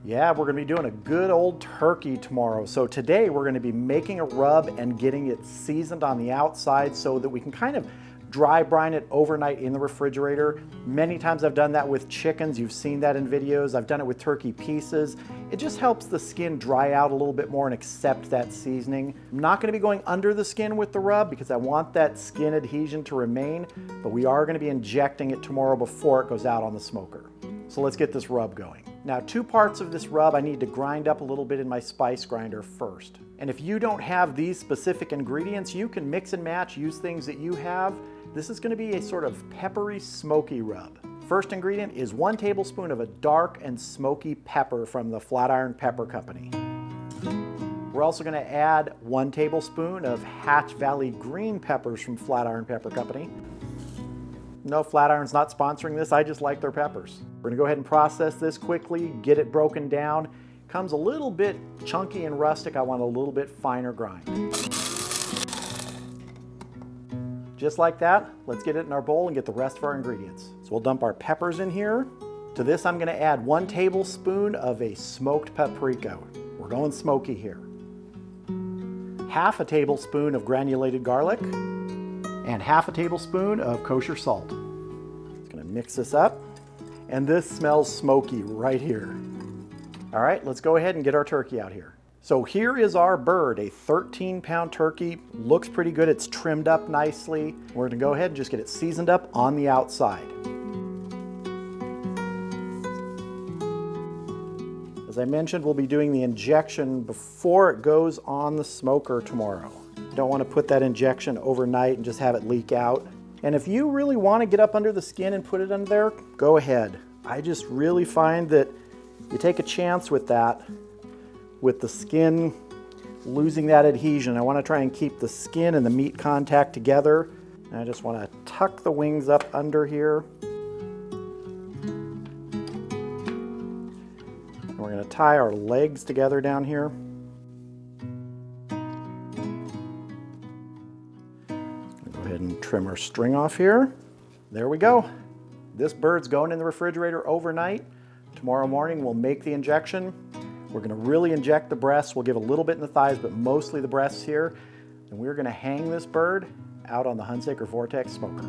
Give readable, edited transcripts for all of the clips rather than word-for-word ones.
Yeah, we're gonna be doing a good old turkey tomorrow. So today we're gonna be making a rub and getting it seasoned on the outside so that we can kind of dry brine it overnight in the refrigerator. Many times I've done that with chickens. You've seen that in videos. I've done it with turkey pieces. It just helps the skin dry out a little bit more and accept that seasoning. I'm not gonna be going under the skin with the rub because I want that skin adhesion to remain, but we are gonna be injecting it tomorrow before it goes out on the smoker. So let's get this rub going. Now, 2 parts of this rub I need to grind up a little bit in my spice grinder first. And if you don't have these specific ingredients, you can mix and match, use things that you have. This is gonna be a sort of peppery, smoky rub. First ingredient is 1 tablespoon of a dark and smoky pepper from the Flatiron Pepper Company. We're also gonna add 1 tablespoon of Hatch Valley green peppers from Flatiron Pepper Company. No, Flatiron's not sponsoring this, I just like their peppers. We're gonna go ahead and process this quickly, get it broken down. Comes a little bit chunky and rustic, I want a little bit finer grind. Just like that, let's get it in our bowl and get the rest of our ingredients. So we'll dump our peppers in here. To this I'm gonna add 1 tablespoon of a smoked paprika. We're going smoky here. Half a tablespoon of granulated garlic, and half a tablespoon of kosher salt. Just gonna mix this up. And this smells smoky right here. All right, let's go ahead and get our turkey out here. So here is our bird, a 13-pound turkey. Looks pretty good, it's trimmed up nicely. We're gonna go ahead and just get it seasoned up on the outside. As I mentioned, we'll be doing the injection before it goes on the smoker tomorrow. Don't want to put that injection overnight and just have it leak out. And if you really want to get up under the skin and put it under there, go ahead. I just really find that you take a chance with that, with the skin losing that adhesion. I want to try and keep the skin and the meat contact together. And I just want to tuck the wings up under here. And we're going to tie our legs together down here. And trim our string off here. There we go. This bird's going in the refrigerator overnight. Tomorrow morning we'll make the injection. We're gonna really inject the breasts. We'll give a little bit in the thighs, but mostly the breasts here. And we're gonna hang this bird out on the Hunsaker Vortex smoker.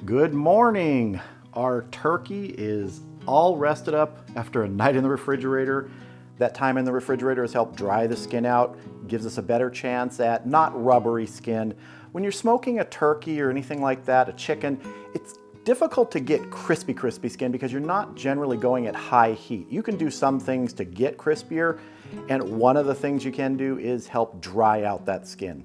Good morning. Our turkey is all rested up after a night in the refrigerator. That time in the refrigerator has helped dry the skin out, gives us a better chance at not rubbery skin. When you're smoking a turkey or anything like that, a chicken, it's difficult to get crispy skin because you're not generally going at high heat. You can do some things to get crispier, and one of the things you can do is help dry out that skin.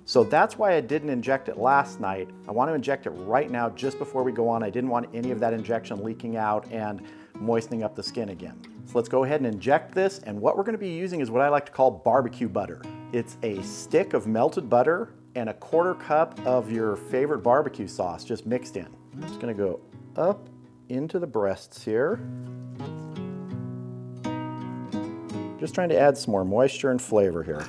So that's why I didn't inject it last night. I want to inject it right now just before we go on. I didn't want any of that injection leaking out and moistening up the skin again. So let's go ahead and inject this, and what we're going to be using is what I like to call barbecue butter. It's a stick of melted butter and a 1/4 cup of your favorite barbecue sauce just mixed in. I'm just going to go up into the breasts here. Just trying to add some more moisture and flavor here.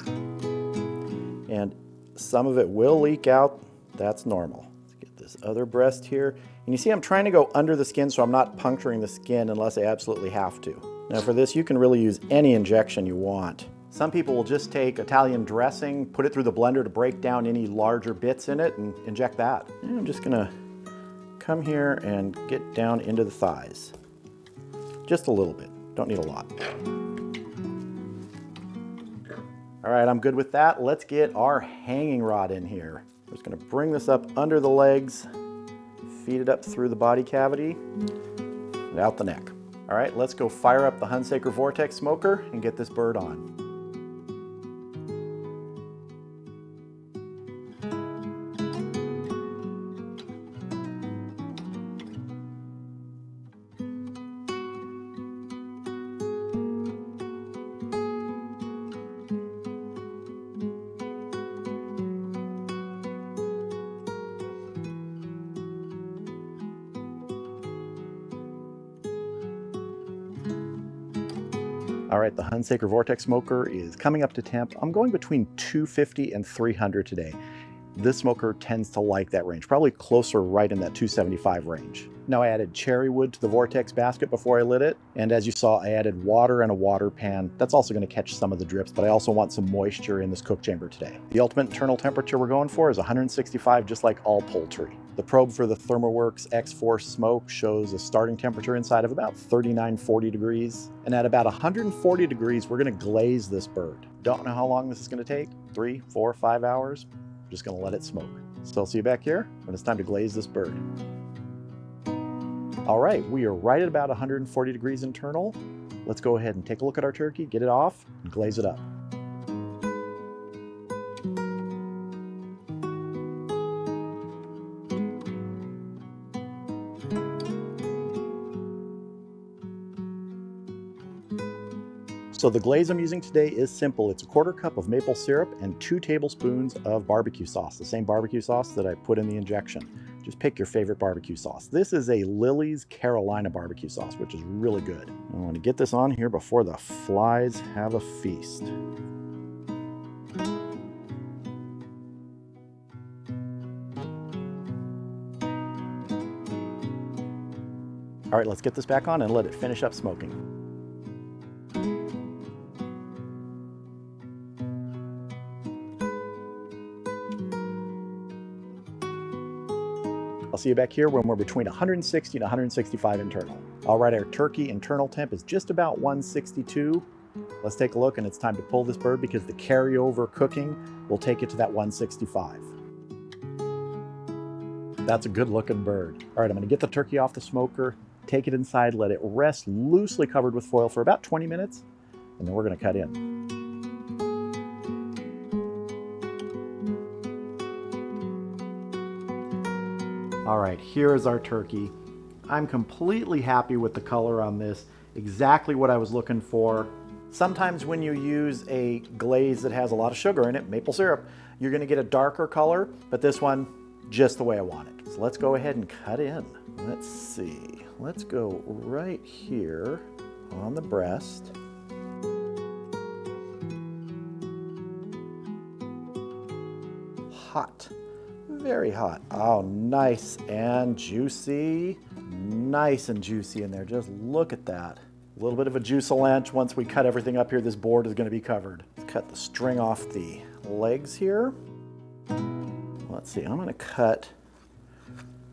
And some of it will leak out, that's normal. Let's get this other breast here. And you see I'm trying to go under the skin so I'm not puncturing the skin unless I absolutely have to. Now for this, you can really use any injection you want. Some people will just take Italian dressing, put it through the blender to break down any larger bits in it and inject that. And I'm just gonna come here and get down into the thighs. Just a little bit, don't need a lot. All right, I'm good with that. Let's get our hanging rod in here. I'm just gonna bring this up under the legs, feed it up through the body cavity, and out the neck. All right, let's go fire up the Hunsaker Vortex smoker and get this bird on. All right, the Hunsaker Vortex smoker is coming up to temp. I'm going between 250 and 300 today. This smoker tends to like that range, probably closer right in that 275 range. Now I added cherry wood to the Vortex basket before I lit it. And as you saw, I added water and a water pan. That's also going to catch some of the drips, but I also want some moisture in this cook chamber today. The ultimate internal temperature we're going for is 165, just like all poultry. The probe for the ThermoWorks X-Force smoke shows a starting temperature inside of about 39-40 degrees. And at about 140 degrees, we're going to glaze this bird. Don't know how long this is going to take, 3, 4, 5 hours. I'm just going to let it smoke. So I'll see you back here when it's time to glaze this bird. All right, we are right at about 140 degrees internal. Let's go ahead and take a look at our turkey, get it off, and glaze it up. So the glaze I'm using today is simple. It's a 1/4 cup of maple syrup and 2 tablespoons of barbecue sauce, the same barbecue sauce that I put in the injection. Just pick your favorite barbecue sauce. This is a Lily's Carolina barbecue sauce, which is really good. I want to get this on here before the flies have a feast. All right, let's get this back on and let it finish up smoking. I'll see you back here when we're between 160 and 165 internal. All right, our turkey internal temp is just about 162. Let's take a look, and it's time to pull this bird because the carryover cooking will take it to that 165. That's a good looking bird. All right, I'm gonna get the turkey off the smoker, take it inside, let it rest loosely covered with foil for about 20 minutes, and then we're gonna cut in. All right, here is our turkey. I'm completely happy with the color on this, exactly what I was looking for. Sometimes when you use a glaze that has a lot of sugar in it, maple syrup, you're gonna get a darker color, but this one, just the way I want it. So let's go ahead and cut in. Let's see, let's go right here on the breast. Hot. Very hot. Oh, nice and juicy. Nice and juicy in there. Just look at that. A little bit of a juice-a-lunch. Once we cut everything up here, this board is going to be covered. Let's cut the string off the legs here. Let's see, I'm going to cut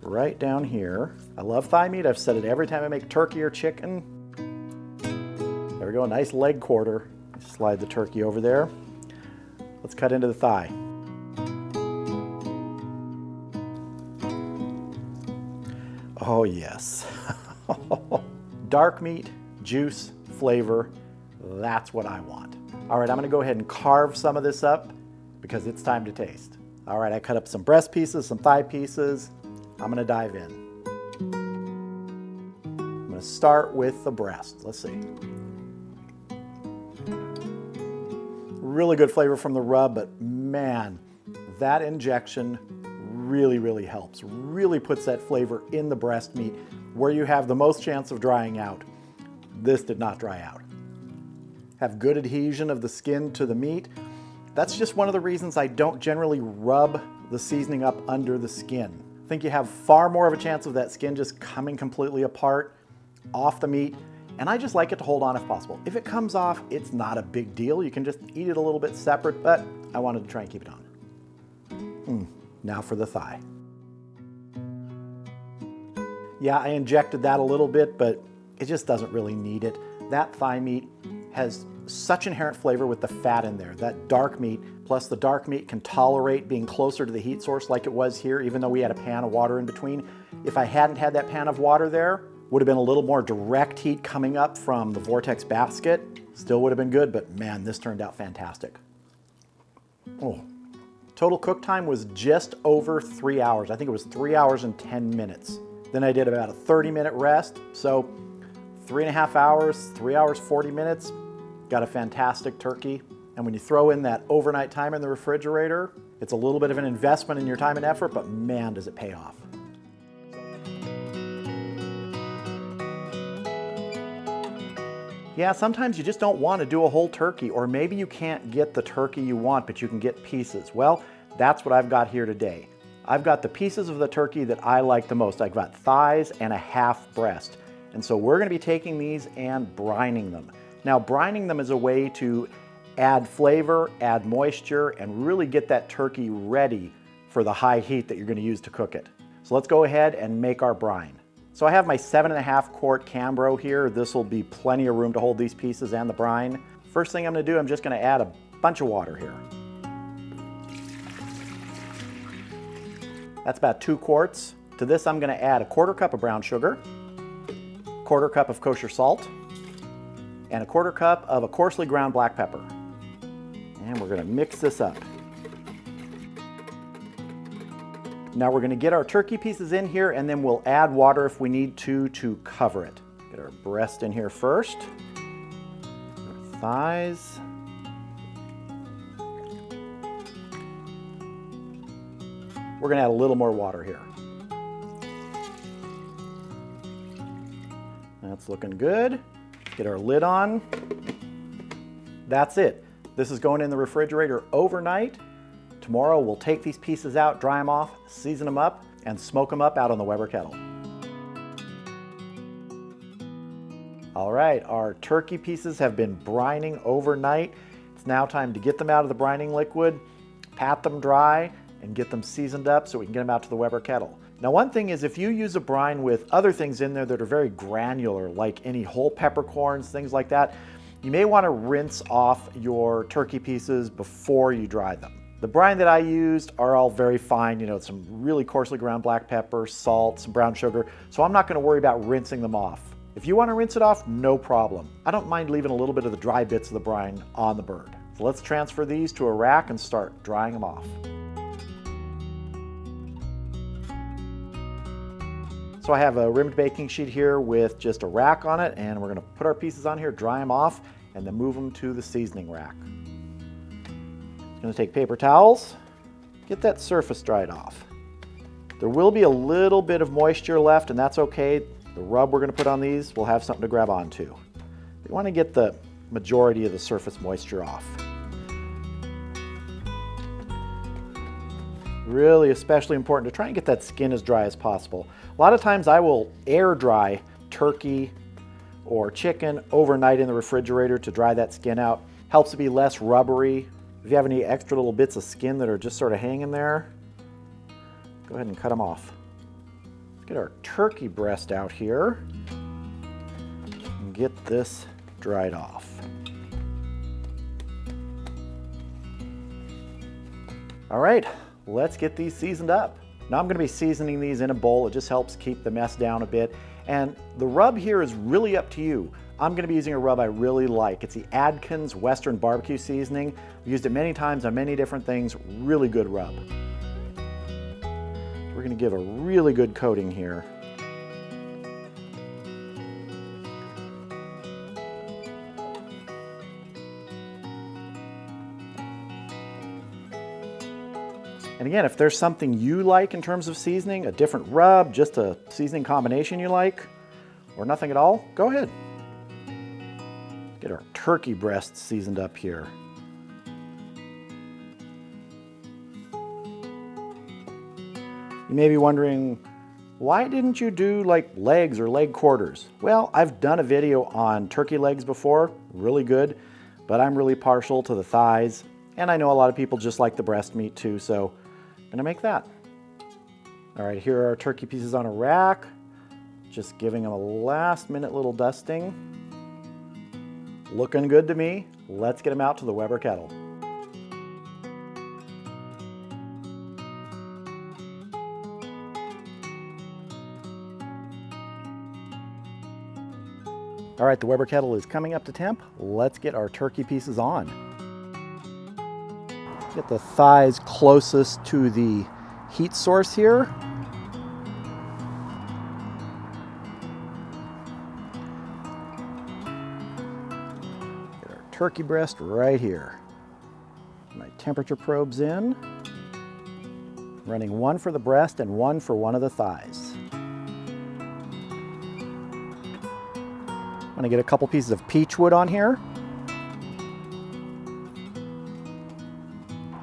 right down here. I love thigh meat. I've said it every time I make turkey or chicken. There we go, a nice leg quarter. Slide the turkey over there. Let's cut into the thigh. Oh yes. Dark meat, juice, flavor, that's what I want. All right, I'm gonna go ahead and carve some of this up because it's time to taste. All right, I cut up some breast pieces, some thigh pieces. I'm gonna dive in. I'm gonna start with the breast. Let's see. Really good flavor from the rub, but man, that injection really helps. Really puts that flavor in the breast meat where you have the most chance of drying out. This did not dry out. Have good adhesion of the skin to the meat. That's just one of the reasons I don't generally rub the seasoning up under the skin. I think you have far more of a chance of that skin just coming completely apart off the meat, and I just like it to hold on if possible. If it comes off, it's not a big deal. You can just eat it a little bit separate, but I wanted to try and keep it on. Now for the thigh. Yeah, I injected that a little bit, but it just doesn't really need it. That thigh meat has such inherent flavor with the fat in there. That dark meat, plus the dark meat can tolerate being closer to the heat source like it was here, even though we had a pan of water in between. If I hadn't had that pan of water there, would have been a little more direct heat coming up from the Vortex basket. Still would have been good, but man, this turned out fantastic. Oh. Total cook time was just over 3 hours. I think it was 3 hours and 10 minutes. Then I did about a 30-minute rest. So 3.5 hours, 3 hours, 40 minutes, got a fantastic turkey. And when you throw in that overnight time in the refrigerator, it's a little bit of an investment in your time and effort, but man, does it pay off. Yeah, sometimes you just don't want to do a whole turkey, or maybe you can't get the turkey you want, but you can get pieces. Well, That's what I've got here today. I've got the pieces of the turkey that I like the most. I've got thighs and a half breast. And so we're gonna be taking these and brining them. Now, brining them is a way to add flavor, add moisture, and really get that turkey ready for the high heat that you're gonna use to cook it. So let's go ahead and make our brine. So I have my 7.5 quart Cambro here. This will be plenty of room to hold these pieces and the brine. First thing I'm gonna do, I'm just gonna add a bunch of water here. That's about 2 quarts. To this, I'm gonna add a 1/4 cup of brown sugar, 1/4 cup of kosher salt, and a 1/4 cup of a coarsely ground black pepper. And we're gonna mix this up. Now we're gonna get our turkey pieces in here, and then we'll add water if we need to cover it. Get our breast in here first, our thighs. We're gonna add a little more water here. That's looking good. Get our lid on. That's it. This is going in the refrigerator overnight. Tomorrow we'll take these pieces out, dry them off, season them up, and smoke them up out on the Weber kettle. All right, our turkey pieces have been brining overnight. It's now time to get them out of the brining liquid, pat them dry, and get them seasoned up so we can get them out to the Weber kettle. Now, one thing is, if you use a brine with other things in there that are very granular, like any whole peppercorns, things like that, you may want to rinse off your turkey pieces before you dry them. The brine that I used are all very fine, you know, some really coarsely ground black pepper, salt, some brown sugar, so I'm not going to worry about rinsing them off. If you want to rinse it off, no problem. I don't mind leaving a little bit of the dry bits of the brine on the bird. So let's transfer these to a rack and start drying them off. So I have a rimmed baking sheet here with just a rack on it, and we're going to put our pieces on here, dry them off, and then move them to the seasoning rack. I'm going to take paper towels, get that surface dried off. There will be a little bit of moisture left, and that's okay. The rub we're going to put on these will have something to grab onto. You want to get the majority of the surface moisture off. Really especially important to try and get that skin as dry as possible. A lot of times I will air dry turkey or chicken overnight in the refrigerator to dry that skin out. Helps it be less rubbery. If you have any extra little bits of skin that are just sort of hanging there, go ahead and cut them off. Let's get our turkey breast out here and get this dried off. All right. Let's get these seasoned up. Now I'm going to be seasoning these in a bowl. It just helps keep the mess down a bit. And the rub here is really up to you. I'm going to be using a rub I really like. It's the Adkins Western Barbecue Seasoning. I've used it many times on many different things. Really good rub. We're going to give a really good coating here. And again, if there's something you like in terms of seasoning, a different rub, just a seasoning combination you like, or nothing at all, go ahead. Get our turkey breast seasoned up here. You may be wondering, why didn't you do like legs or leg quarters? Well, I've done a video on turkey legs before, really good, but I'm really partial to the thighs, and I know a lot of people just like the breast meat too, so I'm gonna make that. All right, here are our turkey pieces on a rack. Just giving them a last minute little dusting. Looking good to me. Let's get them out to the Weber kettle. All right, the Weber kettle is coming up to temp. Let's get our turkey pieces on. Get the thighs closest to the heat source here. Get our turkey breast right here. My temperature probes in. Running one for the breast and one for one of the thighs. I'm gonna get a couple pieces of peach wood on here.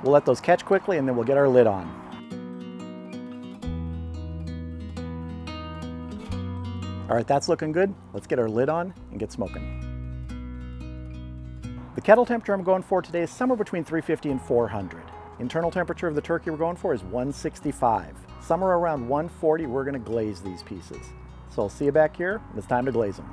We'll let those catch quickly and then we'll get our lid on. All right, that's looking good. Let's get our lid on and get smoking. The kettle temperature I'm going for today is somewhere between 350 and 400. Internal temperature of the turkey we're going for is 165. Somewhere around 140, we're gonna glaze these pieces. So I'll see you back here, and it's time to glaze them.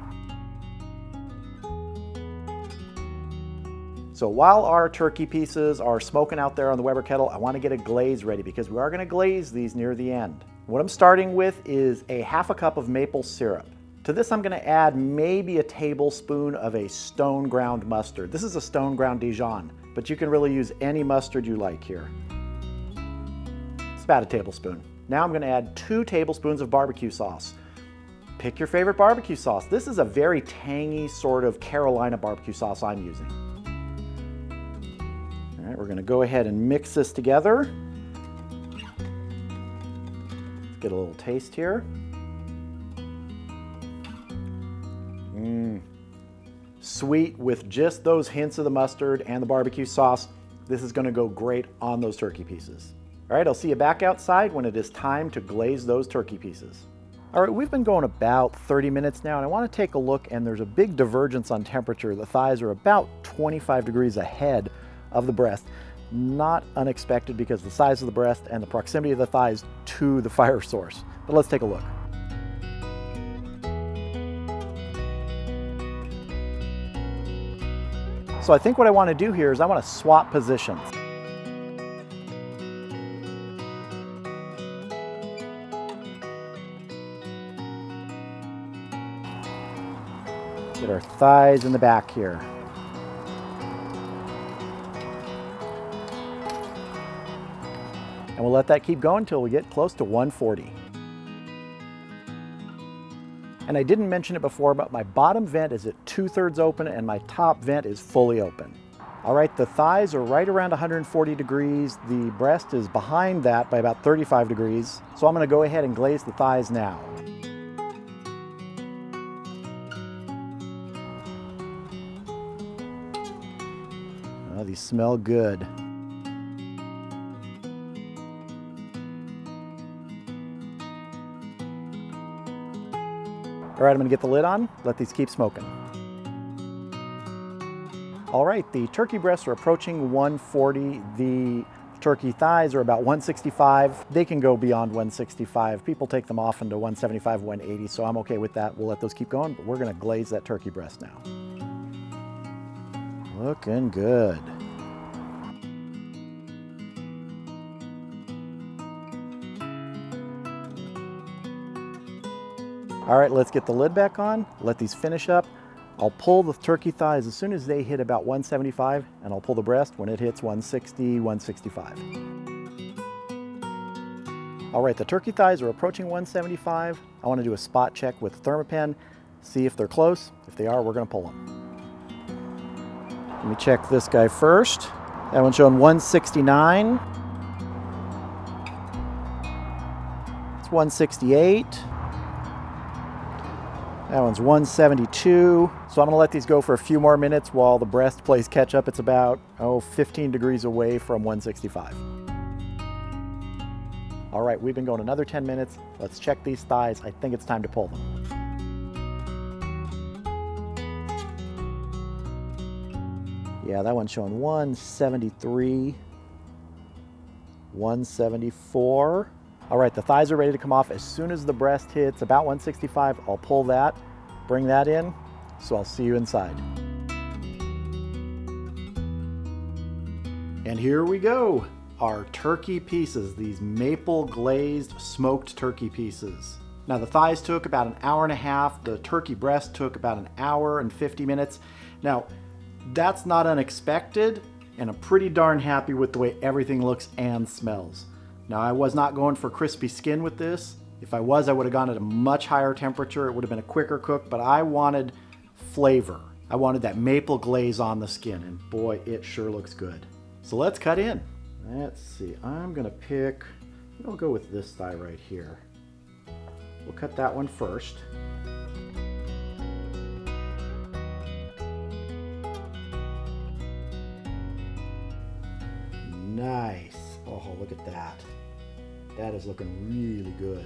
So while our turkey pieces are smoking out there on the Weber kettle, I wanna get a glaze ready because we are gonna glaze these near the end. What I'm starting with is a half a cup of maple syrup. To this, I'm gonna add maybe a tablespoon of a stone ground mustard. This is a stone ground Dijon, but you can really use any mustard you like here. It's about a tablespoon. Now I'm gonna add 2 tablespoons of barbecue sauce. Pick your favorite barbecue sauce. This is a very tangy sort of Carolina barbecue sauce I'm using. All right, we're gonna go ahead and mix this together. Get a little taste here. Sweet with just those hints of the mustard and the barbecue sauce. This is gonna go great on those turkey pieces. All right, I'll see you back outside when it is time to glaze those turkey pieces. All right, we've been going about 30 minutes now, and I wanna take a look, and there's a big divergence on temperature. The thighs are about 25 degrees ahead of the breast. Not unexpected because the size of the breast and the proximity of the thighs to the fire source. But let's take a look. So I think what I want to do here is I want to swap positions. Get our thighs in the back here. And we'll let that keep going until we get close to 140. And I didn't mention it before, but my bottom vent is at 2/3 open and my top vent is fully open. All right, the thighs are right around 140 degrees. The breast is behind that by about 35 degrees. So I'm gonna go ahead and glaze the thighs now. Oh, these smell good. All right, I'm gonna get the lid on, let these keep smoking. All right, the turkey breasts are approaching 140. The turkey thighs are about 165. They can go beyond 165. People take them off into 175, 180, so I'm okay with that. We'll let those keep going, but we're gonna glaze that turkey breast now. Looking good. All right, let's get the lid back on, let these finish up. I'll pull the turkey thighs as soon as they hit about 175, and I'll pull the breast when it hits 160, 165. All right, the turkey thighs are approaching 175. I want to do a spot check with a Thermapen, see if they're close. If they are, we're gonna pull them. Let me check this guy first. That one's showing 169. It's 168. That one's 172. So I'm gonna let these go for a few more minutes while the breast plays catch up. It's about, 15 degrees away from 165. All right, we've been going another 10 minutes. Let's check these thighs. I think it's time to pull them. Yeah, that one's showing 173, 174. All right, the thighs are ready to come off. As soon as the breast hits about 165, I'll pull that, bring that in, so I'll see you inside. And here we go, our turkey pieces, these maple glazed smoked turkey pieces. Now the thighs took about an hour and a half, the turkey breast took about an hour and 50 minutes. Now, that's not unexpected, and I'm pretty darn happy with the way everything looks and smells. Now, I was not going for crispy skin with this. If I was, I would have gone at a much higher temperature. It would have been a quicker cook, but I wanted flavor. I wanted that maple glaze on the skin, and boy, it sure looks good. So let's cut in. Let's see, I'm gonna pick, I'll go with this thigh right here. We'll cut that one first. Nice. Oh, look at that. That is looking really good.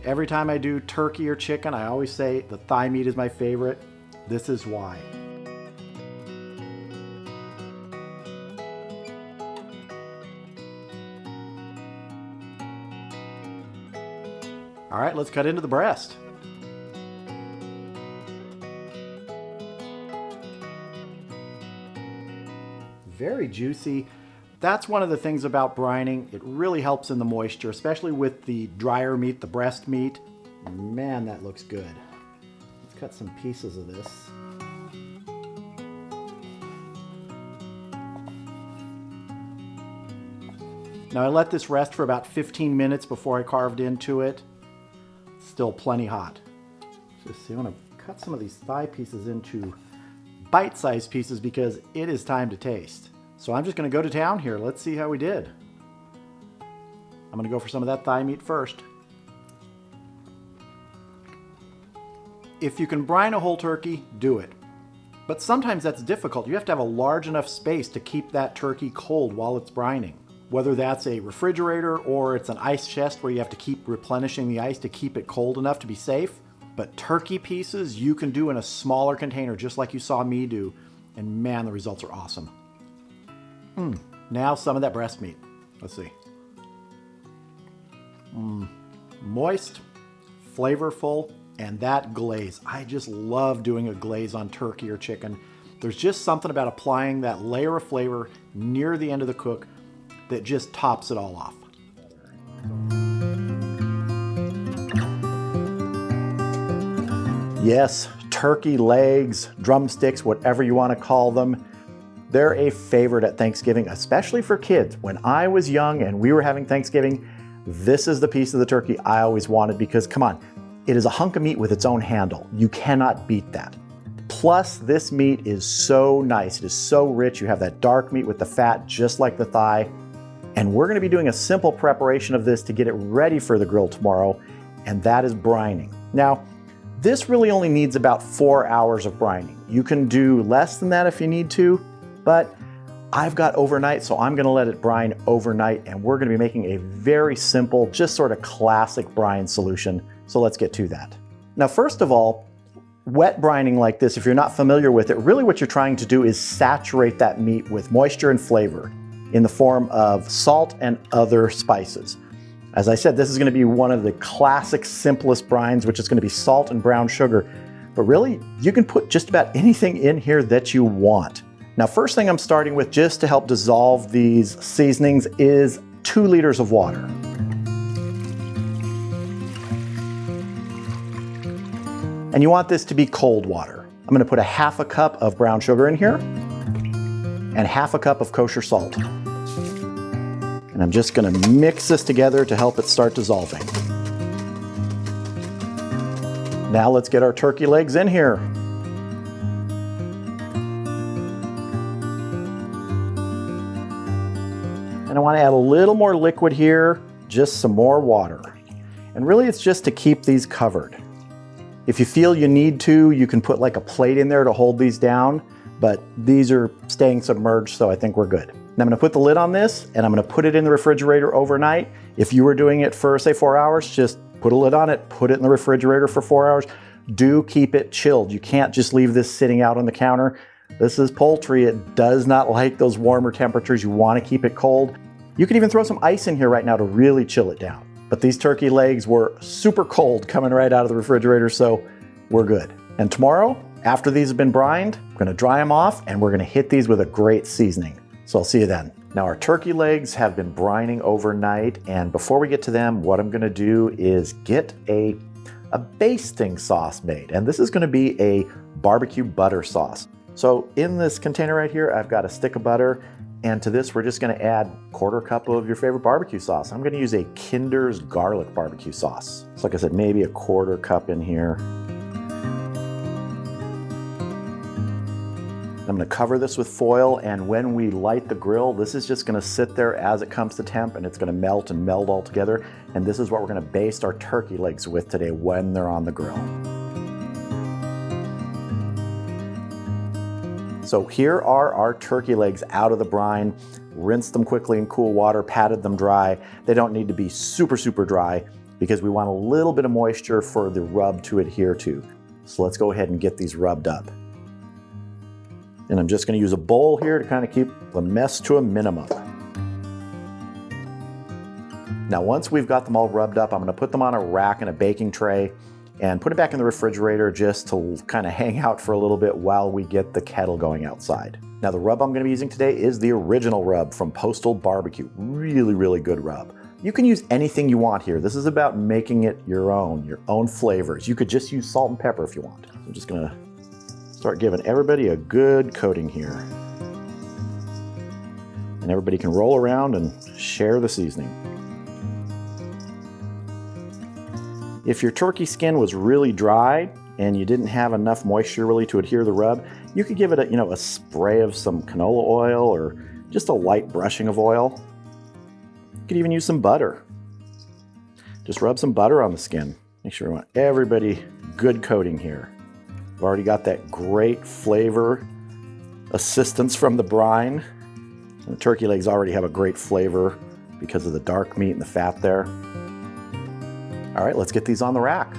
Every time I do turkey or chicken, I always say the thigh meat is my favorite. This is why. All right, let's cut into the breast. Very juicy. That's one of the things about brining. It really helps in the moisture, especially with the drier meat, the breast meat. Man, that looks good. Let's cut some pieces of this. Now I let this rest for about 15 minutes before I carved into it. It's still plenty hot. Just see, I want to cut some of these thigh pieces into bite-sized pieces because it is time to taste. So I'm just going to go to town here. Let's see how we did. I'm going to go for some of that thigh meat first. If you can brine a whole turkey, do it. But sometimes that's difficult. You have to have a large enough space to keep that turkey cold while it's brining. Whether that's a refrigerator or it's an ice chest where you have to keep replenishing the ice to keep it cold enough to be safe. But turkey pieces you can do in a smaller container just like you saw me do. And man, the results are awesome. Now some of that breast meat. Let's see. Moist, flavorful, and that glaze. I just love doing a glaze on turkey or chicken. There's just something about applying that layer of flavor near the end of the cook that just tops it all off. Yes, turkey legs, drumsticks, whatever you want to call them. They're a favorite at Thanksgiving, especially for kids. When I was young and we were having Thanksgiving, this is the piece of the turkey I always wanted because, come on, it is a hunk of meat with its own handle. You cannot beat that. Plus, this meat is so nice. It is so rich. You have that dark meat with the fat, just like the thigh. And we're gonna be doing a simple preparation of this to get it ready for the grill tomorrow, and that is brining. Now, this really only needs about 4 hours of brining. You can do less than that if you need to, but I've got overnight, so I'm gonna let it brine overnight, and we're gonna be making a very simple, just sort of classic brine solution. So let's get to that. Now, first of all, wet brining like this, if you're not familiar with it, really what you're trying to do is saturate that meat with moisture and flavor in the form of salt and other spices. As I said, this is gonna be one of the classic, simplest brines, which is gonna be salt and brown sugar. But really, you can put just about anything in here that you want. Now, first thing I'm starting with, just to help dissolve these seasonings, is 2 liters of water. And you want this to be cold water. I'm gonna put a 1/2 cup of brown sugar in here and 1/2 cup of kosher salt. And I'm just gonna mix this together to help it start dissolving. Now let's get our turkey legs in here. And I want to add a little more liquid here, just some more water. And really it's just to keep these covered. If you feel you need to, you can put like a plate in there to hold these down, but these are staying submerged, so I think we're good. And I'm gonna put the lid on this and I'm gonna put it in the refrigerator overnight. If you were doing it for, say, 4 hours, just put a lid on it, put it in the refrigerator for 4 hours. Do keep it chilled. You can't just leave this sitting out on the counter. This is poultry. It does not like those warmer temperatures. You want to keep it cold. You can even throw some ice in here right now to really chill it down. But these turkey legs were super cold coming right out of the refrigerator, so we're good. And tomorrow, after these have been brined, I'm gonna dry them off and we're gonna hit these with a great seasoning. So I'll see you then. Now our turkey legs have been brining overnight, and before we get to them, what I'm gonna do is get a basting sauce made. And this is gonna be a barbecue butter sauce. So in this container right here, I've got a stick of butter, and to this, we're just gonna add 1/4 cup of your favorite barbecue sauce. I'm gonna use a Kinder's garlic barbecue sauce. So like I said, maybe a 1/4 cup in here. I'm gonna cover this with foil, and when we light the grill, this is just gonna sit there as it comes to temp, and it's gonna melt and meld all together. And this is what we're gonna baste our turkey legs with today when they're on the grill. So here are our turkey legs out of the brine. Rinsed them quickly in cool water, patted them dry. They don't need to be super, super dry because we want a little bit of moisture for the rub to adhere to. So let's go ahead and get these rubbed up. And I'm just going to use a bowl here to kind of keep the mess to a minimum. Now, once we've got them all rubbed up, I'm going to put them on a rack and a baking tray and put it back in the refrigerator just to kind of hang out for a little bit while we get the kettle going outside. Now, the rub I'm going to be using today is the original rub from Postal Barbecue. Really, really good rub. You can use anything you want here. This is about making it your own flavors. You could just use salt and pepper if you want. So I'm just going to start giving everybody a good coating here. And everybody can roll around and share the seasoning. If your turkey skin was really dry and you didn't have enough moisture really to adhere the rub, you could give it a spray of some canola oil or just a light brushing of oil. You could even use some butter. Just rub some butter on the skin. Make sure we want everybody good coating here. We've already got that great flavor assistance from the brine. And the turkey legs already have a great flavor because of the dark meat and the fat there. All right, let's get these on the rack.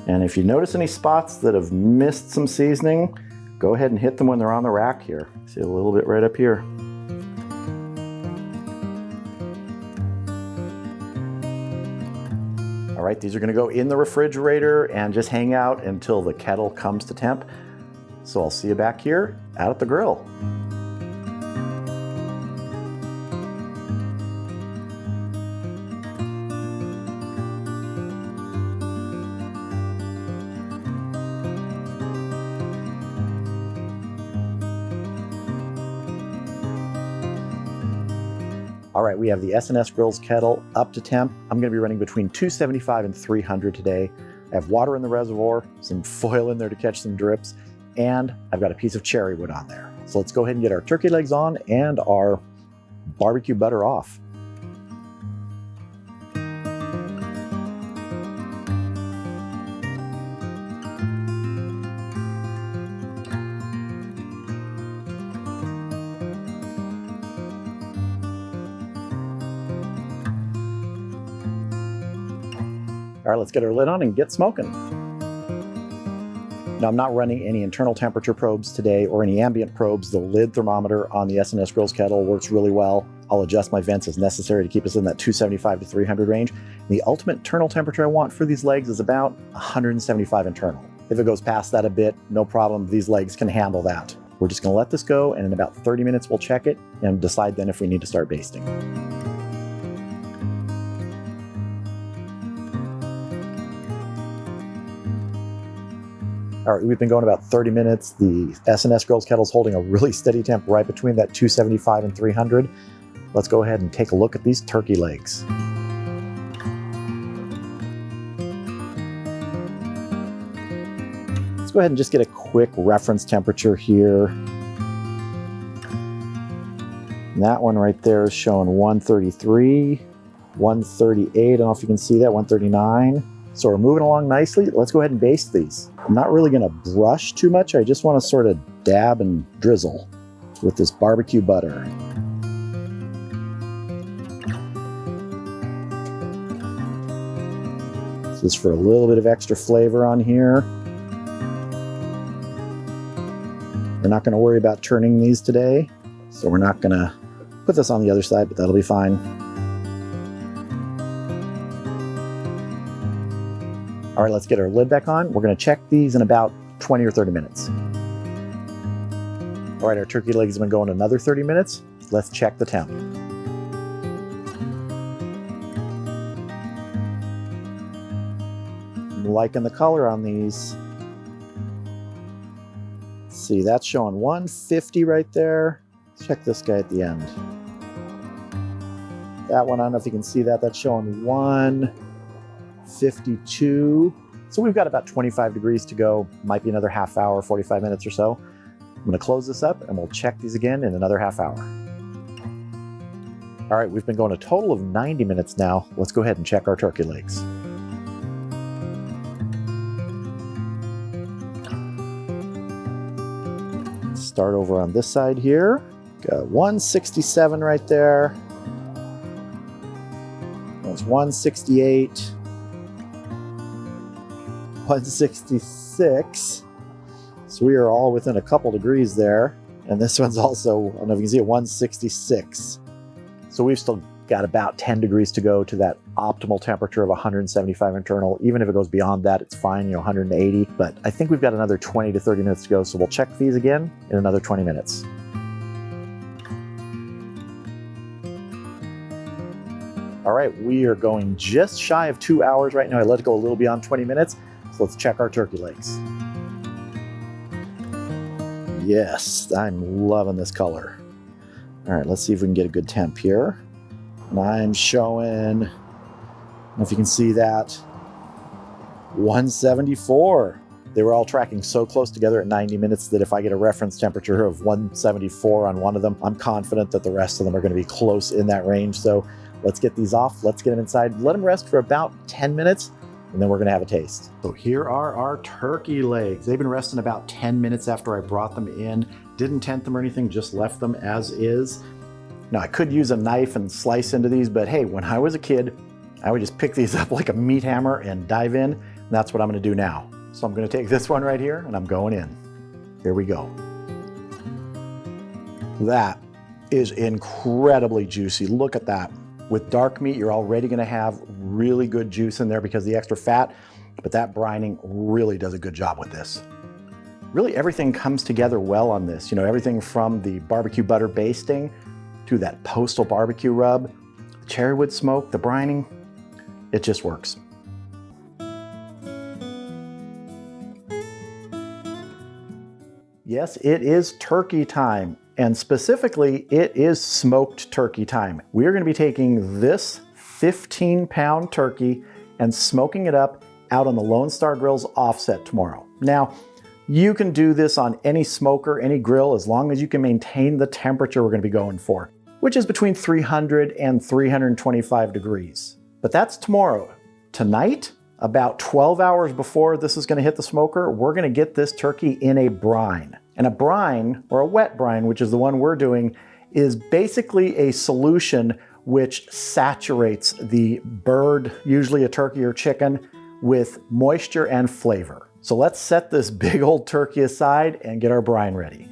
And if you notice any spots that have missed some seasoning, go ahead and hit them when they're on the rack here. See a little bit right up here. All right, these are gonna go in the refrigerator and just hang out until the kettle comes to temp. So I'll see you back here out at the grill. All right, we have the S&S Grills kettle up to temp. I'm gonna be running between 275 and 300 today. I have water in the reservoir, some foil in there to catch some drips, and I've got a piece of cherry wood on there. So let's go ahead and get our turkey legs on and our barbecue butter off. All right, let's get our lid on and get smoking. Now, I'm not running any internal temperature probes today or any ambient probes. The lid thermometer on the S&S Grills kettle works really well. I'll adjust my vents as necessary to keep us in that 275 to 300 range. And the ultimate internal temperature I want for these legs is about 175 internal. If it goes past that a bit, no problem. These legs can handle that. We're just gonna let this go, and in about 30 minutes, we'll check it and decide then if we need to start basting. All right, we've been going about 30 minutes. The S&S Grills kettle's holding a really steady temp right between that 275 and 300. Let's go ahead and take a look at these turkey legs. Let's go ahead and just get a quick reference temperature here. And that one right there is showing 133, 138, I don't know if you can see that, 139. So we're moving along nicely. Let's go ahead and baste these. I'm not really gonna brush too much. I just wanna sort of dab and drizzle with this barbecue butter. This is for a little bit of extra flavor on here. We're not gonna worry about turning these today, so we're not gonna put this on the other side, but that'll be fine. All right, let's get our lid back on. We're gonna check these in about 20 or 30 minutes. All right, our turkey legs have been going another 30 minutes. Let's check the temp. I'm liking the color on these. Let's see, that's showing 150 right there. Let's check this guy at the end. That one, I don't know if you can see that, that's showing 152. So we've got about 25 degrees to go. Might be another half hour, 45 minutes or so. I'm gonna close this up and we'll check these again in another half hour. All right, we've been going a total of 90 minutes now. Let's go ahead and check our turkey legs. start over on this side here. Got 167 right there. That's 168. 166. So we are all within a couple degrees there. And this one's also, I don't know if you can see it, 166. So we've still got about 10 degrees to go to that optimal temperature of 175 internal. Even if it goes beyond that, it's fine, 180. But I think we've got another 20 to 30 minutes to go. So we'll check these again in another 20 minutes. All right, we are going just shy of 2 hours right now. I let it go a little beyond 20 minutes. So let's check our turkey legs. Yes, I'm loving this color. All right, let's see if we can get a good temp here. And I'm showing, I don't know if you can see that, 174. They were all tracking so close together at 90 minutes that if I get a reference temperature of 174 on one of them, I'm confident that the rest of them are going to be close in that range. So let's get these off. Let's get them inside. Let them rest for about 10 minutes, and then we're going to have a taste. So here are our turkey legs. They've been resting about 10 minutes after I brought them in. Didn't tent them or anything, just left them as is. Now, I could use a knife and slice into these, but hey, when I was a kid, I would just pick these up like a meat hammer and dive in, and that's what I'm gonna do now. So I'm gonna take this one right here, and I'm going in. Here we go. That is incredibly juicy. Look at that. With dark meat, you're already gonna have really good juice in there because of the extra fat, but that brining really does a good job with this. Really, everything comes together well on this. Everything from the barbecue butter basting to that postal barbecue rub, the cherrywood smoke, the brining, it just works. Yes, it is turkey time, and specifically, it is smoked turkey time. We are gonna be taking this 15-pound turkey and smoking it up out on the Lone Star Grill's offset tomorrow. Now, you can do this on any smoker, any grill, as long as you can maintain the temperature we're gonna be going for, which is between 300 and 325 degrees. But that's tomorrow. Tonight, about 12 hours before this is gonna hit the smoker, we're gonna get this turkey in a brine. And a brine, or a wet brine, which is the one we're doing, is basically a solution which saturates the bird, usually a turkey or chicken, with moisture and flavor. So let's set this big old turkey aside and get our brine ready.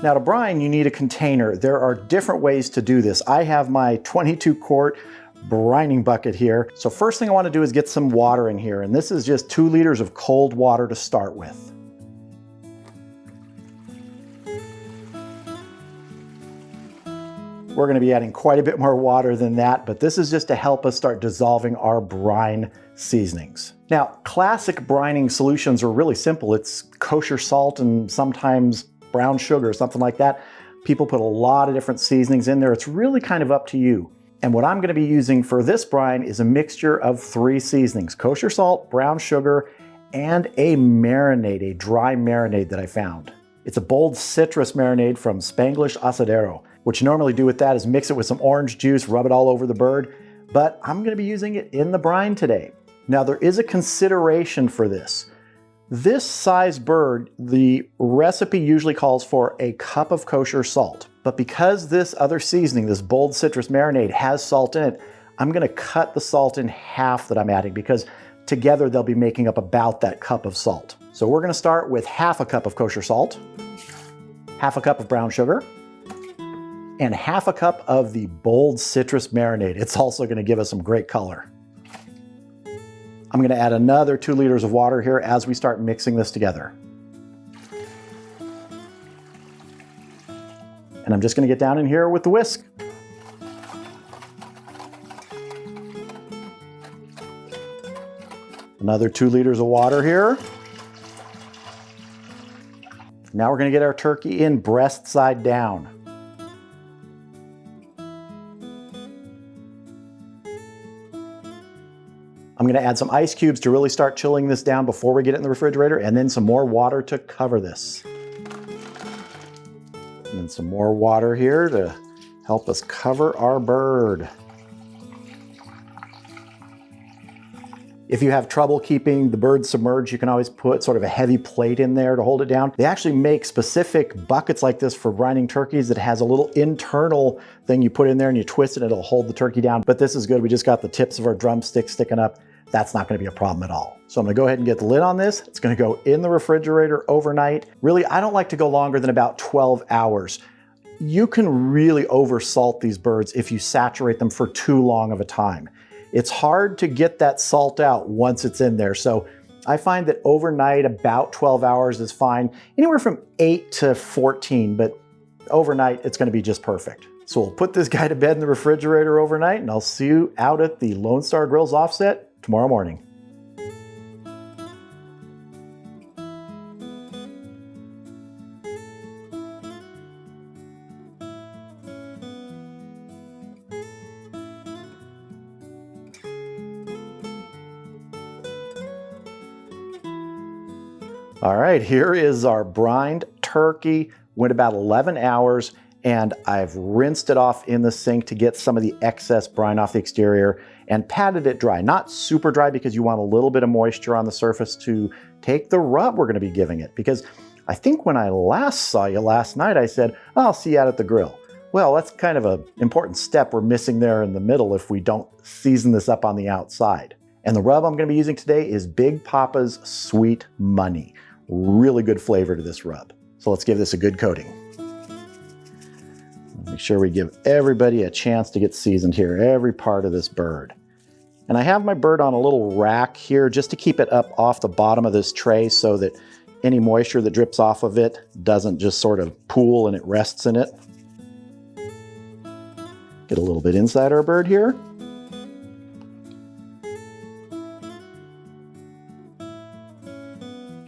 Now to brine, you need a container. There are different ways to do this. I have my 22-quart brining bucket here. So first thing I want to do is get some water in here, and this is just 2 liters of cold water to start with. We're going to be adding quite a bit more water than that, but this is just to help us start dissolving our brine seasonings. Now, classic brining solutions are really simple. It's kosher salt and sometimes brown sugar or something like that. People put a lot of different seasonings in there. It's really kind of up to you. And what I'm going to be using for this brine is a mixture of 3 seasonings: kosher salt, brown sugar, and a marinade, a dry marinade that I found. It's a bold citrus marinade from Spanglish Asadero. What you normally do with that is mix it with some orange juice, rub it all over the bird, but I'm going to be using it in the brine today. Now, there is a consideration for this. This size bird, the recipe usually calls for a cup of kosher salt. But because this other seasoning, this bold citrus marinade, has salt in it, I'm gonna cut the salt in half that I'm adding, because together they'll be making up about that cup of salt. So we're gonna start with half a cup of kosher salt, half a cup of brown sugar, and half a cup of the bold citrus marinade. It's also gonna give us some great color. I'm gonna add another 2 liters of water here as we start mixing this together. And I'm just gonna get down in here with the whisk. Another 2 liters of water here. Now we're gonna get our turkey in breast side down. I'm gonna add some ice cubes to really start chilling this down before we get it in the refrigerator, and then some more water to cover this. And then some more water here to help us cover our bird. If you have trouble keeping the bird submerged, you can always put sort of a heavy plate in there to hold it down. They actually make specific buckets like this for brining turkeys that has a little internal thing you put in there and you twist it, it'll hold the turkey down. But this is good. We just got the tips of our drumsticks sticking up. That's not going to be a problem at all. So I'm going to go ahead and get the lid on this. It's going to go in the refrigerator overnight. Really, I don't like to go longer than about 12 hours. You can really oversalt these birds if you saturate them for too long of a time. It's hard to get that salt out once it's in there. So I find that overnight, about 12 hours is fine. Anywhere from 8 to 14, but overnight, it's going to be just perfect. So we'll put this guy to bed in the refrigerator overnight, and I'll see you out at the Lone Star Grill's offset tomorrow morning. All right, here is our brined turkey. Went about 11 hours, and I've rinsed it off in the sink to get some of the excess brine off the exterior and patted it dry. Not super dry because you want a little bit of moisture on the surface to take the rub we're going to be giving it. Because I think when I last saw you last night, I said, oh, I'll see you out at the grill. Well, that's kind of an important step we're missing there in the middle if we don't season this up on the outside. And the rub I'm going to be using today is Big Papa's Sweet Money. Really good flavor to this rub. So let's give this a good coating. Make sure we give everybody a chance to get seasoned here, every part of this bird. And I have my bird on a little rack here just to keep it up off the bottom of this tray so that any moisture that drips off of it doesn't just sort of pool and it rests in it. Get a little bit inside our bird here.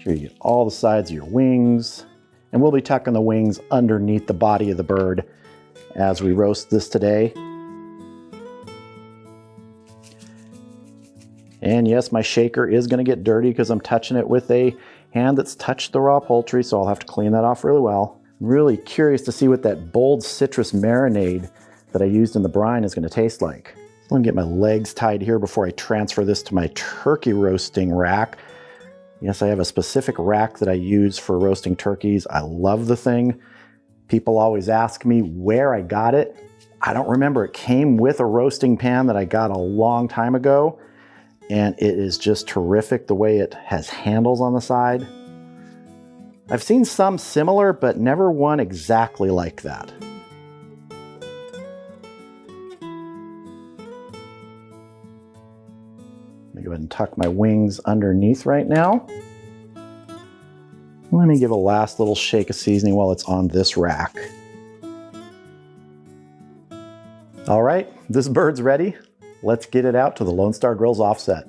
Sure you get all the sides of your wings, and we'll be tucking the wings underneath the body of the bird as we roast this today. And yes, my shaker is going to get dirty because I'm touching it with a hand that's touched the raw poultry, so I'll have to clean that off really well. I'm really curious to see what that bold citrus marinade that I used in the brine is going to taste like. So let me get my legs tied here before I transfer this to my turkey roasting rack. Yes, I have a specific rack that I use for roasting turkeys. I love the thing. People always ask me where I got it. I don't remember. It came with a roasting pan that I got a long time ago, and it is just terrific the way it has handles on the side. I've seen some similar, but never one exactly like that. Go ahead and tuck my wings underneath right now. Let me give a last little shake of seasoning while it's on this rack. All right, this bird's ready. Let's get it out to the Lone Star Grill's offset.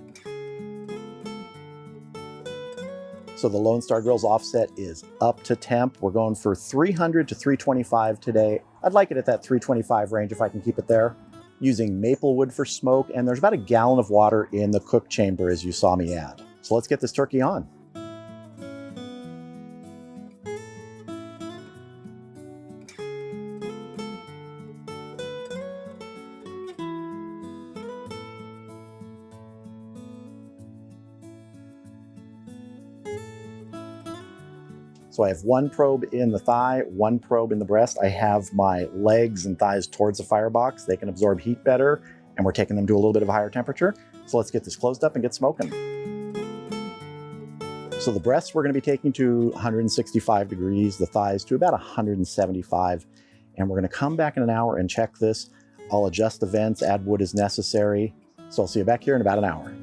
So the Lone Star Grill's offset is up to temp. We're going for 300 to 325 today. I'd like it at that 325 range if I can keep it there. Using maple wood for smoke, and there's about a gallon of water in the cook chamber as you saw me add. So let's get this turkey on. So I have one probe in the thigh, one probe in the breast. I have my legs and thighs towards the firebox. They can absorb heat better, and we're taking them to a little bit of a higher temperature. So let's get this closed up and get smoking. So the breasts we're going to be taking to 165 degrees, the thighs to about 175, and we're going to come back in an hour and check this. I'll adjust the vents, add wood as necessary. So I'll see you back here in about an hour.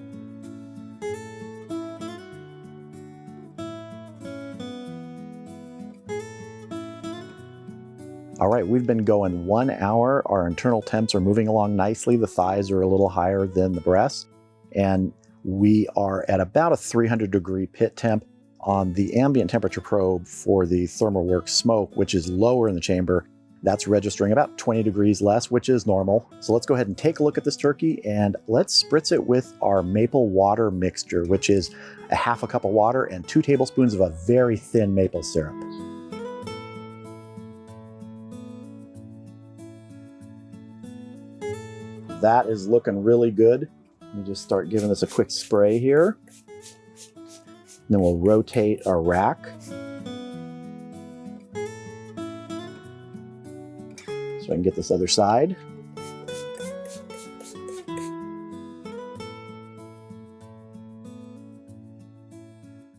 All right, we've been going 1 hour. Our internal temps are moving along nicely. The thighs are a little higher than the breasts. And we are at about a 300 degree pit temp on the ambient temperature probe for the ThermalWorks smoke, which is lower in the chamber. That's registering about 20 degrees less, which is normal. So let's go ahead and take a look at this turkey and let's spritz it with our maple water mixture, which is a half a cup of water and 2 tablespoons of a very thin maple syrup. That is looking really good. Let me just start giving this a quick spray here. Then we'll rotate our rack. So I can get this other side.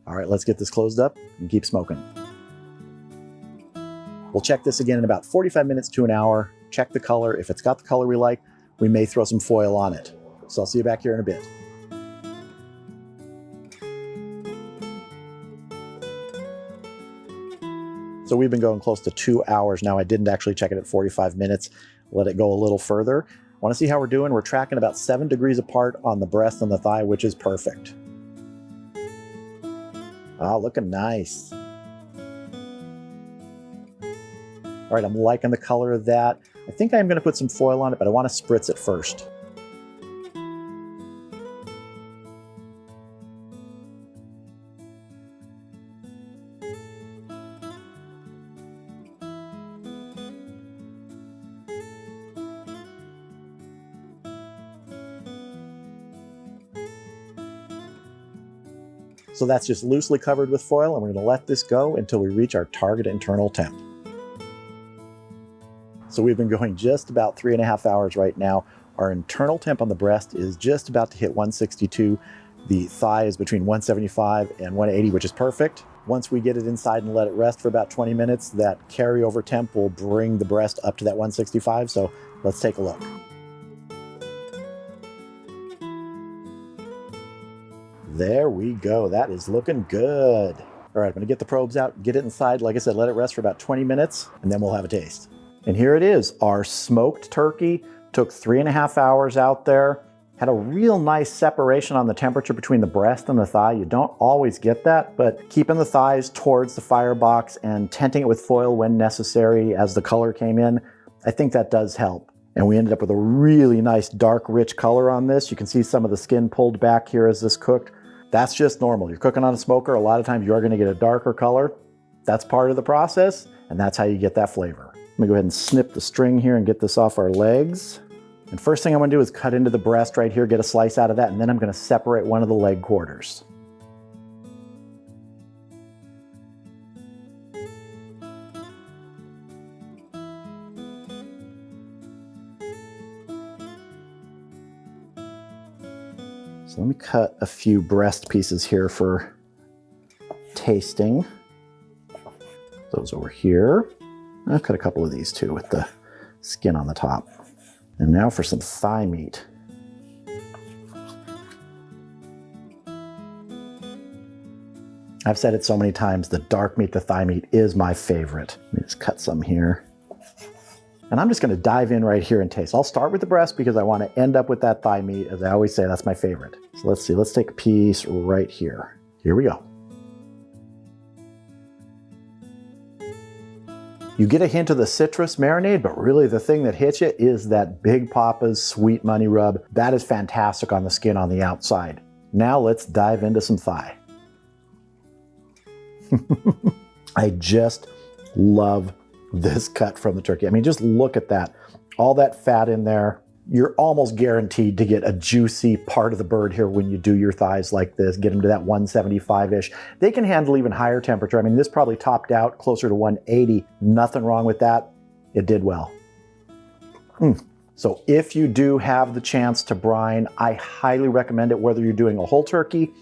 All right, let's get this closed up and keep smoking. We'll check this again in about 45 minutes to an hour. Check the color. If it's got the color we like, we may throw some foil on it. So I'll see you back here in a bit. So we've been going close to 2 hours now. I didn't actually check it at 45 minutes. Let it go a little further. Want to see how we're doing? We're tracking about 7 degrees apart on the breast and the thigh, which is perfect. Ah, looking nice. All right, I'm liking the color of that. I think I'm going to put some foil on it, but I want to spritz it first. So that's just loosely covered with foil, and we're going to let this go until we reach our target internal temp. So we've been going just about 3.5 hours right now. Our internal temp on the breast is just about to hit 162. The thigh is between 175 and 180, which is perfect. Once we get it inside and let it rest for about 20 minutes, that carryover temp will bring the breast up to that 165. So let's take a look. There we go. That is looking good. All right, I'm going to get the probes out, get it inside. Like I said, let it rest for about 20 minutes, and then we'll have a taste. And here it is, our smoked turkey. Took 3.5 hours out there. Had a real nice separation on the temperature between the breast and the thigh. You don't always get that, but keeping the thighs towards the firebox and tenting it with foil when necessary as the color came in, I think that does help. And we ended up with a really nice dark, rich color on this. You can see some of the skin pulled back here as this cooked. That's just normal. You're cooking on a smoker, a lot of times you are going to get a darker color. That's part of the process, and that's how you get that flavor. Let me go ahead and snip the string here and get this off our legs. And first thing I'm going to do is cut into the breast right here, get a slice out of that, and then I'm going to separate one of the leg quarters. So let me cut a few breast pieces here for tasting. Those over here. I'll cut a couple of these too with the skin on the top. And now for some thigh meat. I've said it so many times, the dark meat, the thigh meat is my favorite. Let me just cut some here. And I'm just going to dive in right here and taste. I'll start with the breast because I want to end up with that thigh meat. As I always say, that's my favorite. So let's see, let's take a piece right here. Here we go. You get a hint of the citrus marinade, but really the thing that hits you is that Big Papa's Sweet Money rub. That is fantastic on the skin on the outside. Now let's dive into some thigh. I just love this cut from the turkey. I mean, just look at that. All that fat in there. You're almost guaranteed to get a juicy part of the bird here when you do your thighs like this, get them to that 175-ish. They can handle even higher temperature. I mean, this probably topped out closer to 180. Nothing wrong with that. It did well. So if you do have the chance to brine, I highly recommend it, whether you're doing a whole turkey,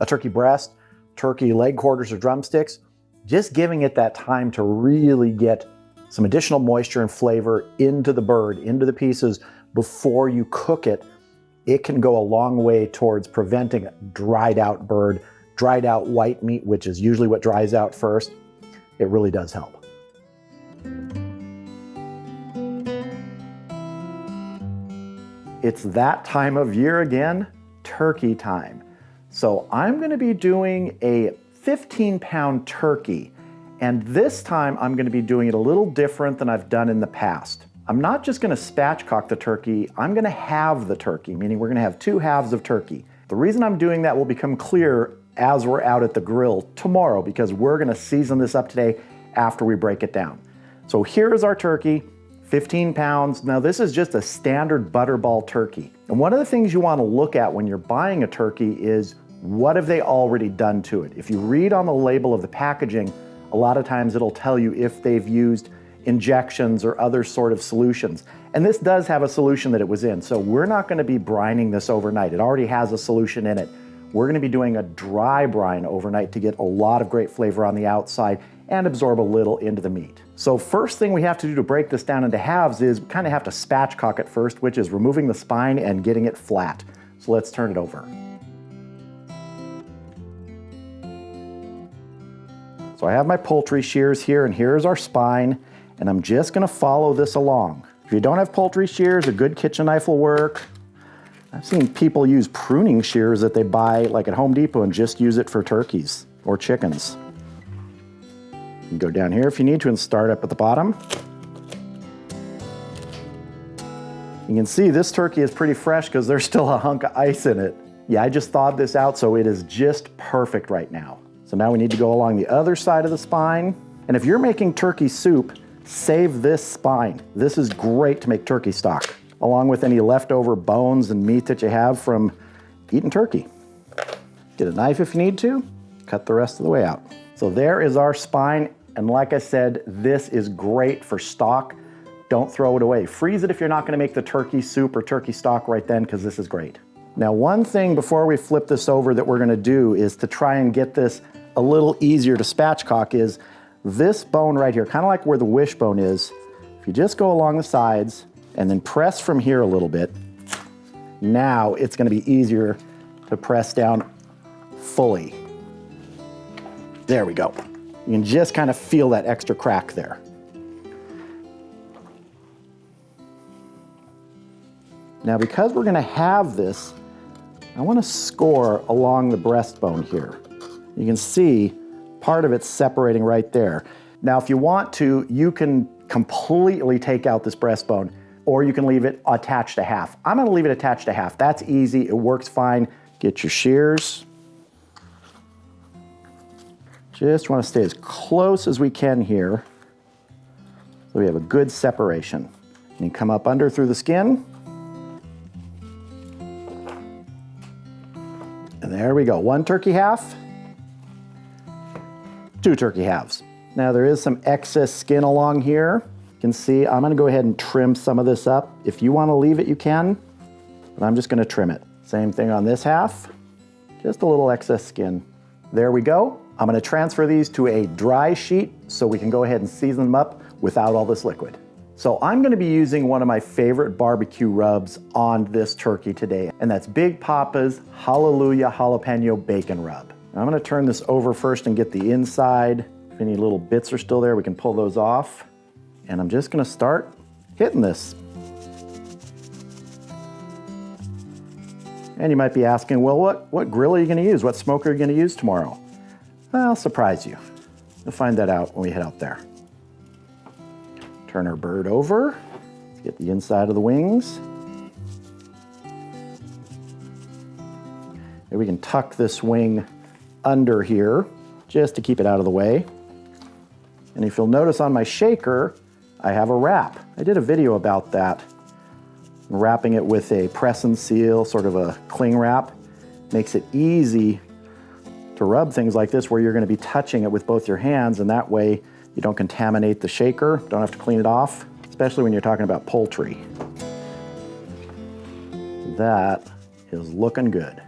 a turkey breast, turkey leg quarters or drumsticks, just giving it that time to really get some additional moisture and flavor into the bird, into the pieces before you cook it. It can go a long way towards preventing a dried out bird, dried out white meat, which is usually what dries out first. It really does help. It's that time of year again, turkey time. So I'm going to be doing a 15-pound turkey. And this time I'm going to be doing it a little different than I've done in the past. I'm not just going to spatchcock the turkey, I'm going to halve the turkey, meaning we're going to have 2 halves of turkey. The reason I'm doing that will become clear as we're out at the grill tomorrow, because we're going to season this up today after we break it down. So here is our turkey, 15 pounds. Now this is just a standard butterball turkey. And one of the things you want to look at when you're buying a turkey is what have they already done to it? If you read on the label of the packaging, a lot of times it'll tell you if they've used injections or other sort of solutions. And this does have a solution that it was in, so we're not going to be brining this overnight. It already has a solution in it. We're going to be doing a dry brine overnight to get a lot of great flavor on the outside and absorb a little into the meat. So first thing we have to do to break this down into halves is kind of have to spatchcock it first, which is removing the spine and getting it flat. So let's turn it over. So I have my poultry shears here, and here's our spine, and I'm just gonna follow this along. If you don't have poultry shears, a good kitchen knife will work. I've seen people use pruning shears that they buy like at Home Depot and just use it for turkeys or chickens. You can go down here if you need to and start up at the bottom. You can see this turkey is pretty fresh because there's still a hunk of ice in it. Yeah, I just thawed this out, so it is just perfect right now. So now we need to go along the other side of the spine. And if you're making turkey soup, save this spine. This is great to make turkey stock, along with any leftover bones and meat that you have from eating turkey. Get a knife if you need to, cut the rest of the way out. So there is our spine, and like I said, this is great for stock. Don't throw it away. Freeze it if you're not gonna make the turkey soup or turkey stock right then, because this is great. Now, one thing before we flip this over that we're gonna do is to try and get this a little easier to spatchcock is this bone right here, kind of like where the wishbone is. If you just go along the sides and then press from here a little bit, now it's gonna be easier to press down fully. There we go. You can just kind of feel that extra crack there. Now, because we're gonna have this, I wanna score along the breastbone here. You can see part of it's separating right there. Now, if you want to, you can completely take out this breastbone, or you can leave it attached to half. I'm gonna leave it attached to half. That's easy, it works fine. Get your shears. Just wanna stay as close as we can here so we have a good separation. And you come up under through the skin. And there we go, 1 turkey half. 2 turkey halves. Now there is some excess skin along here. You can see I'm gonna go ahead and trim some of this up. If you wanna leave it, you can, but I'm just gonna trim it. Same thing on this half, just a little excess skin. There we go. I'm gonna transfer these to a dry sheet so we can go ahead and season them up without all this liquid. So I'm gonna be using one of my favorite barbecue rubs on this turkey today, and that's Big Papa's Hallelujah Jalapeno Bacon Rub. I'm gonna turn this over first and get the inside. If any little bits are still there, we can pull those off. And I'm just gonna start hitting this. And you might be asking, well, what grill are you gonna use? What smoker are you gonna use tomorrow? I'll surprise you. You'll find that out when we head out there. Turn our bird over. Let's get the inside of the wings. And we can tuck this wing under here just to keep it out of the way. And if you'll notice on my shaker, I have a wrap. I did a video about that. Wrapping it with a press and seal, sort of a cling wrap, makes it easy to rub things like this where you're going to be touching it with both your hands, and that way you don't contaminate the shaker, don't have to clean it off, especially when you're talking about poultry. That is looking good.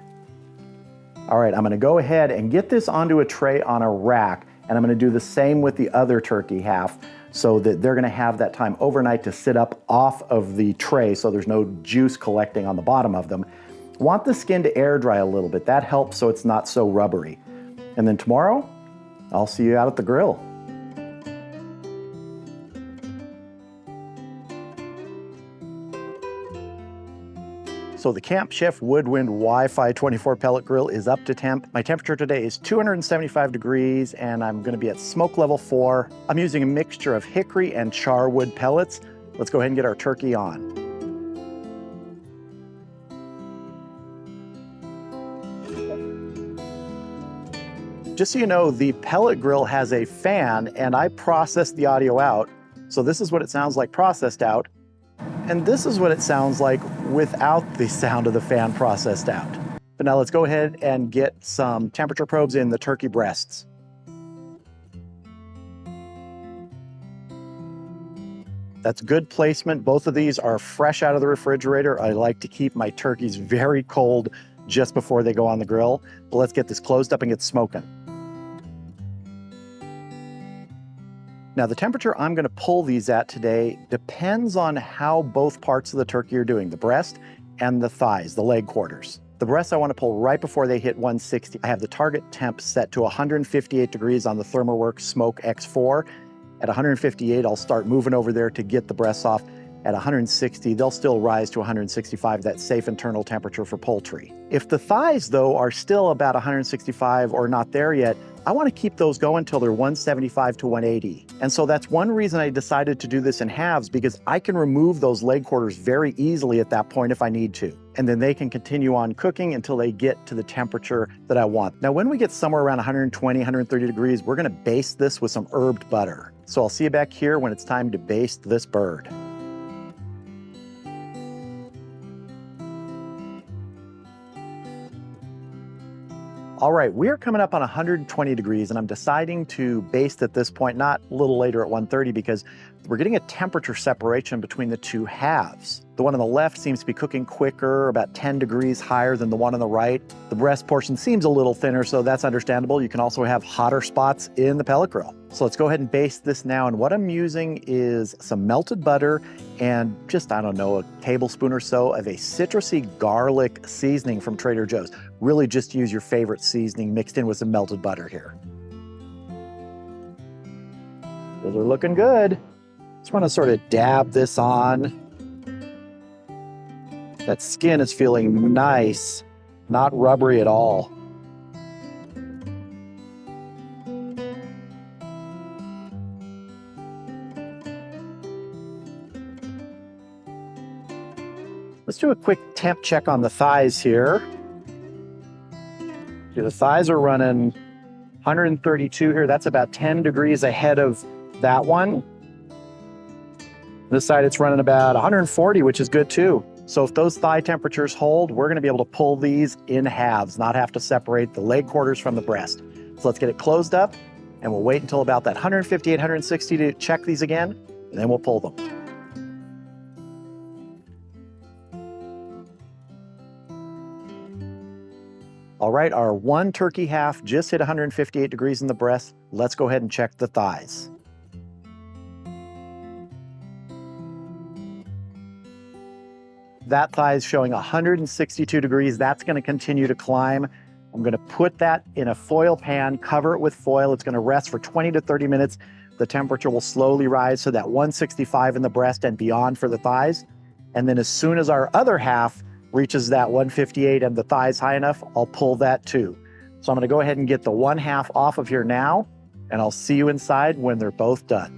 All right, I'm gonna go ahead and get this onto a tray on a rack, and I'm gonna do the same with the other turkey half so that they're gonna have that time overnight to sit up off of the tray so there's no juice collecting on the bottom of them. Want the skin to air dry a little bit. That helps so it's not so rubbery. And then tomorrow, I'll see you out at the grill. So the Camp Chef Woodwind Wi-Fi 24 pellet grill is up to temp. My temperature today is 275 degrees and I'm gonna be at smoke level 4. I'm using a mixture of hickory and charwood pellets. Let's go ahead and get our turkey on. Just so you know, the pellet grill has a fan and I processed the audio out. So this is what it sounds like processed out. And this is what it sounds like without the sound of the fan processed out. But now let's go ahead and get some temperature probes in the turkey breasts. That's good placement. Both of these are fresh out of the refrigerator. I like to keep my turkeys very cold just before they go on the grill. But let's get this closed up and get smoking. Now the temperature I'm gonna pull these at today depends on how both parts of the turkey are doing, the breast and the thighs, the leg quarters. The breasts I wanna pull right before they hit 160. I have the target temp set to 158 degrees on the ThermoWorks Smoke X4. At 158, I'll start moving over there to get the breasts off. At 160, they'll still rise to 165, that safe internal temperature for poultry. If the thighs, though, are still about 165 or not there yet, I want to keep those going until they're 175 to 180. And so that's one reason I decided to do this in halves, because I can remove those leg quarters very easily at that point if I need to. And then they can continue on cooking until they get to the temperature that I want. Now, when we get somewhere around 120, 130 degrees, we're gonna baste this with some herbed butter. So I'll see you back here when it's time to baste this bird. All right, we are coming up on 120 degrees and I'm deciding to baste at this point, not a little later at 130, because we're getting a temperature separation between the two halves. The one on the left seems to be cooking quicker, about 10 degrees higher than the one on the right. The breast portion seems a little thinner, so that's understandable. You can also have hotter spots in the pellet grill. So let's go ahead and baste this now. And what I'm using is some melted butter and just, I don't know, a tablespoon or so of a citrusy garlic seasoning from Trader Joe's. Really just use your favorite seasoning mixed in with some melted butter here. Those are looking good. Just want to sort of dab this on. That skin is feeling nice, not rubbery at all. Let's do a quick temp check on the thighs here. See, the thighs are running 132 here. That's about 10 degrees ahead of that one. This side it's running about 140, which is good too. So if those thigh temperatures hold, we're gonna be able to pull these in halves, not have to separate the leg quarters from the breast. So let's get it closed up and we'll wait until about that 158, 160 to check these again, and then we'll pull them. All right, our one turkey half just hit 158 degrees in the breast. Let's go ahead and check the thighs. That thigh is showing 162 degrees. That's gonna continue to climb. I'm gonna put that in a foil pan, cover it with foil. It's gonna rest for 20 to 30 minutes. The temperature will slowly rise to that 165 in the breast and beyond for the thighs. And then as soon as our other half reaches that 158 and the thighs high enough, I'll pull that too. So I'm gonna go ahead and get the one half off of here now, and I'll see you inside when they're both done.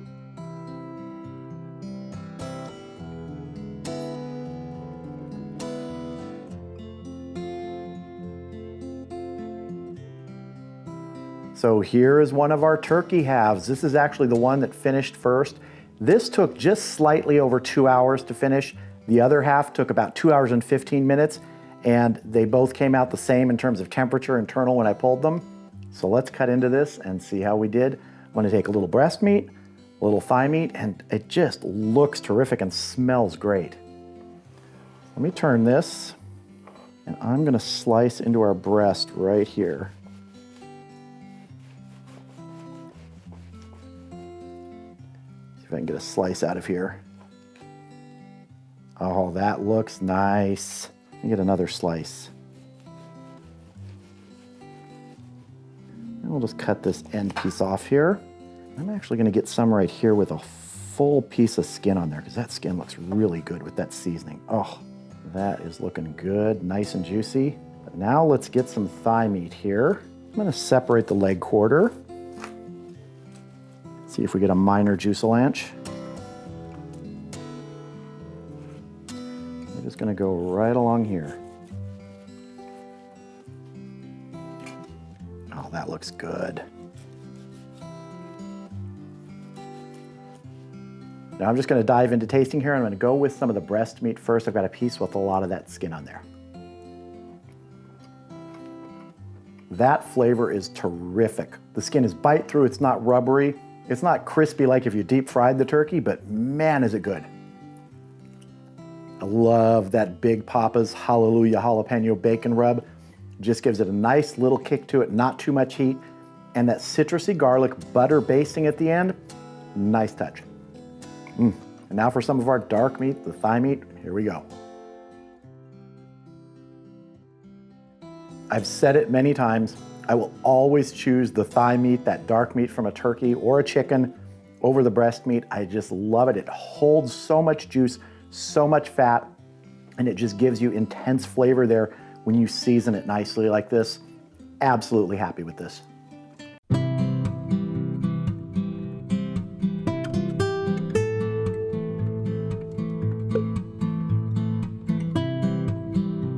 So here is one of our turkey halves. This is actually the one that finished first. This took just slightly over 2 hours to finish. The other half took about 2 hours and 15 minutes, and they both came out the same in terms of temperature internal when I pulled them. So let's cut into this and see how we did. I'm gonna take a little breast meat, a little thigh meat, and it just looks terrific and smells great. Let me turn this, and I'm gonna slice into our breast right here. See if I can get a slice out of here. Oh, that looks nice. Let me get another slice. And we'll just cut this end piece off here. I'm actually gonna get some right here with a full piece of skin on there, because that skin looks really good with that seasoning. Oh, that is looking good, nice and juicy. But now let's get some thigh meat here. I'm gonna separate the leg quarter. See if we get a minor juicelanche. I'm just gonna go right along here. Oh, that looks good. Now I'm just gonna dive into tasting here. I'm gonna go with some of the breast meat first. I've got a piece with a lot of that skin on there. That flavor is terrific. The skin is bite through, it's not rubbery. It's not crispy like if you deep fried the turkey, but man, is it good. I love that Big Papa's Hallelujah Jalapeno Bacon Rub. Just gives it a nice little kick to it, not too much heat. And that citrusy garlic butter basting at the end, nice touch. And now for some of our dark meat, the thigh meat, here we go. I've said it many times, I will always choose the thigh meat, that dark meat from a turkey or a chicken, over the breast meat. I just love it. It holds so much juice, so much fat, and it just gives you intense flavor there when you season it nicely like this. Absolutely happy with this.